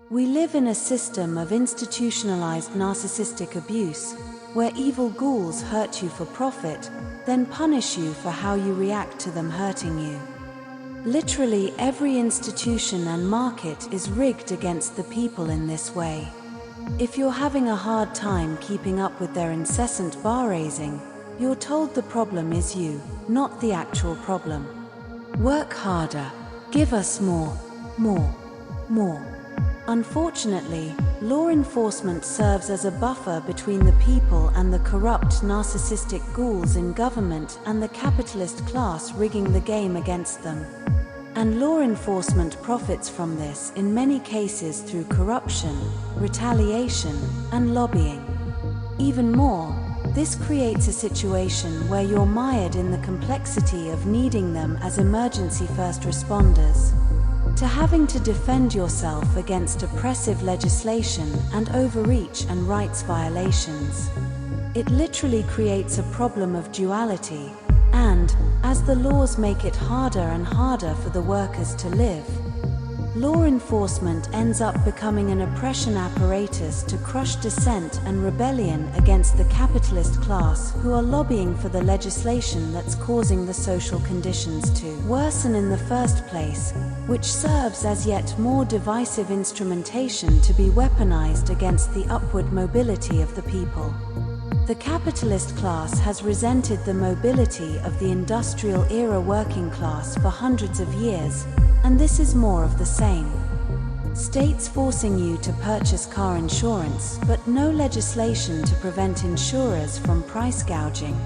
We live in a system of institutionalized narcissistic abuse, where evil ghouls hurt you for profit, then punish you for how you react to them hurting you. Literally every institution and market is rigged against the people in this way. If you're having a hard time keeping up with their incessant bar raising, you're told the problem is you, not the actual problem. Work harder. Give us more. Unfortunately, law enforcement serves as a buffer between the people and the corrupt narcissistic ghouls in government and the capitalist class rigging the game against them. And law enforcement profits from this in many cases through corruption, retaliation, and lobbying. Even more, this creates a situation where you're mired in the complexity of needing them as emergency first responders, to having to defend yourself against oppressive legislation and overreach and rights violations. It literally creates a problem of duality, and, as the laws make it harder and harder for the workers to live, law enforcement ends up becoming an oppression apparatus to crush dissent and rebellion against the capitalist class who are lobbying for the legislation that's causing the social conditions to worsen in the first place, which serves as yet more divisive instrumentation to be weaponized against the upward mobility of the people. The capitalist class has resented the mobility of the industrial-era working class for hundreds of years, and this is more of the same. States forcing you to purchase car insurance, but no legislation to prevent insurers from price gouging,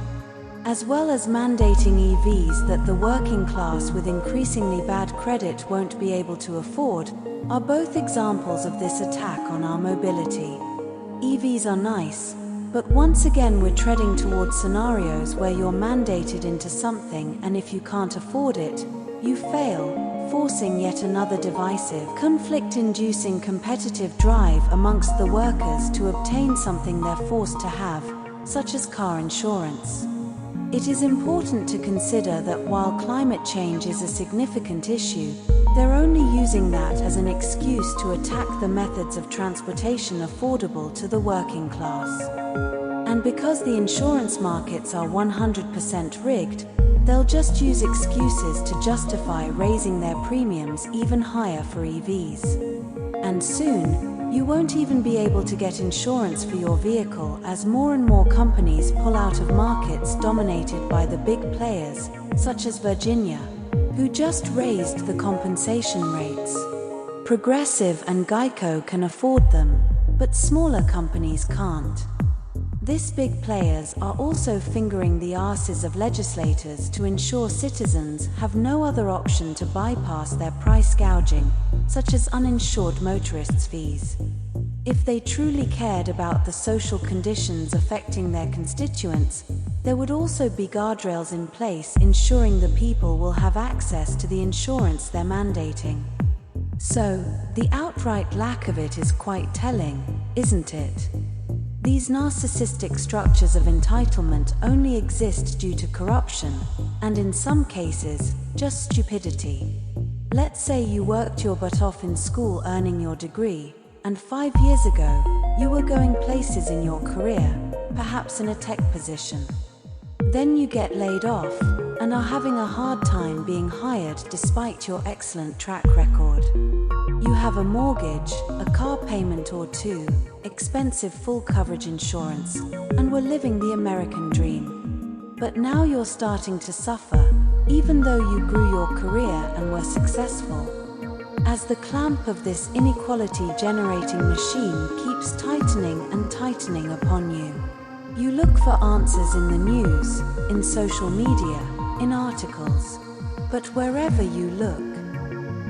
as well as mandating EVs that the working class with increasingly bad credit won't be able to afford, are both examples of this attack on our mobility. EVs are nice, but once again we're treading towards scenarios where you're mandated into something, and if you can't afford it, you fail, forcing yet another divisive, conflict-inducing competitive drive amongst the workers to obtain something they're forced to have, such as car insurance. It is important to consider that while climate change is a significant issue, they're only using that as an excuse to attack the methods of transportation affordable to the working class. And because the insurance markets are 100% rigged, they'll just use excuses to justify raising their premiums even higher for EVs. And soon, you won't even be able to get insurance for your vehicle as more and more companies pull out of markets dominated by the big players, such as Virginia, who just raised the compensation rates. Progressive and Geico can afford them, but smaller companies can't. These big players are also fingering the asses of legislators to ensure citizens have no other option to bypass their price gouging, such as uninsured motorists' fees. If they truly cared about the social conditions affecting their constituents, there would also be guardrails in place ensuring the people will have access to the insurance they're mandating. So, the outright lack of it is quite telling, isn't it? These narcissistic structures of entitlement only exist due to corruption, and in some cases, just stupidity. Let's say you worked your butt off in school earning your degree, and 5 years ago, you were going places in your career, perhaps in a tech position. Then you get laid off, and are having a hard time being hired despite your excellent track record. You have a mortgage, a car payment or two, expensive full coverage insurance, and were living the American dream. But now you're starting to suffer, even though you grew your career and were successful. As the clamp of this inequality-generating machine keeps tightening and tightening upon you, you look for answers in the news, in social media, in articles. But wherever you look,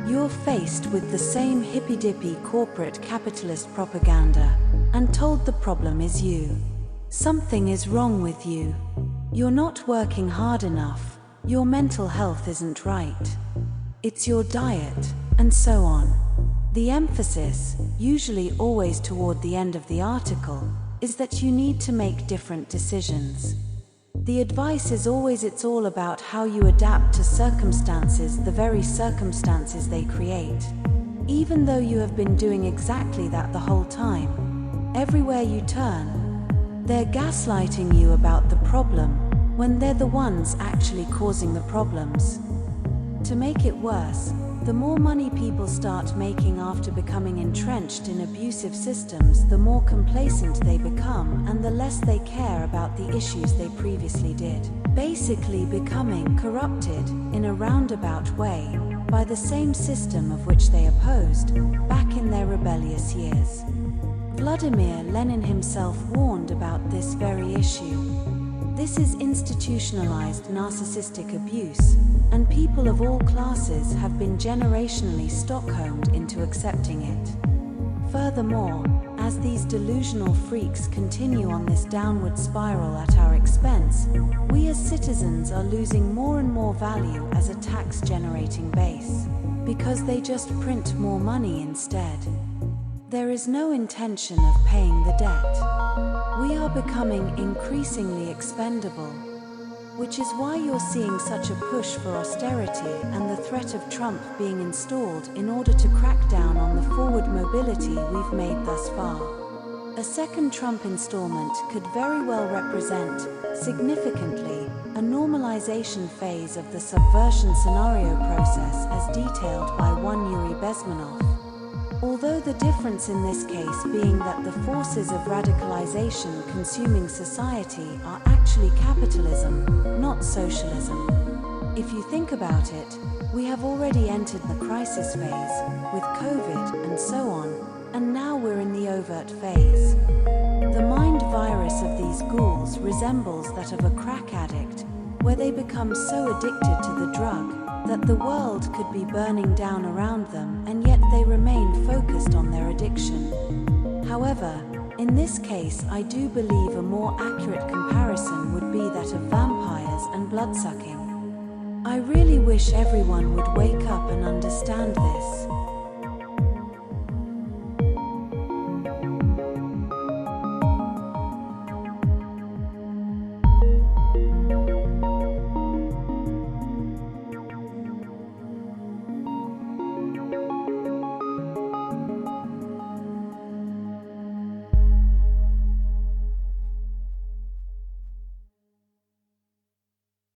you're faced with the same hippy-dippy corporate capitalist propaganda, and told the problem is you. Something is wrong with you. You're not working hard enough. Your mental health isn't right. It's your diet, and so on. The emphasis, usually always toward the end of the article, is that you need to make different decisions. The advice is always it's all about how you adapt to circumstances, the very circumstances they create. even though you have been doing exactly that the whole time. Everywhere you turn, they're gaslighting you about the problem when they're the ones actually causing the problems. To make it worse, the more money people start making after becoming entrenched in abusive systems, the more complacent they become and the less they care about the issues they previously did. Basically becoming corrupted, in a roundabout way, by the same system of which they opposed, back in their rebellious years. Vladimir Lenin himself warned about this very issue. This is institutionalized narcissistic abuse, and people of all classes have been generationally Stockholmed into accepting it. Furthermore, as these delusional freaks continue on this downward spiral at our expense, we as citizens are losing more and more value as a tax-generating base, because they just print more money instead. There is no intention of paying the debt. We are becoming increasingly expendable, which is why you're seeing such a push for austerity and the threat of Trump being installed in order to crack down on the forward mobility we've made thus far. A second Trump installment could very well represent, significantly, a normalization phase of the subversion scenario process as detailed by one Yuri Bezmenov. Although the difference in this case being that the forces of radicalization consuming society are actually capitalism, not socialism. If you think about it, we have already entered the crisis phase, with COVID and so on, and now we're in the overt phase. The mind virus of these ghouls resembles that of a crack addict, where they become so addicted to the drug that the world could be burning down around them, and yet they remain focused on their addiction. However, in this case, I do believe a more accurate comparison would be that of vampires and bloodsucking. I really wish everyone would wake up and understand this.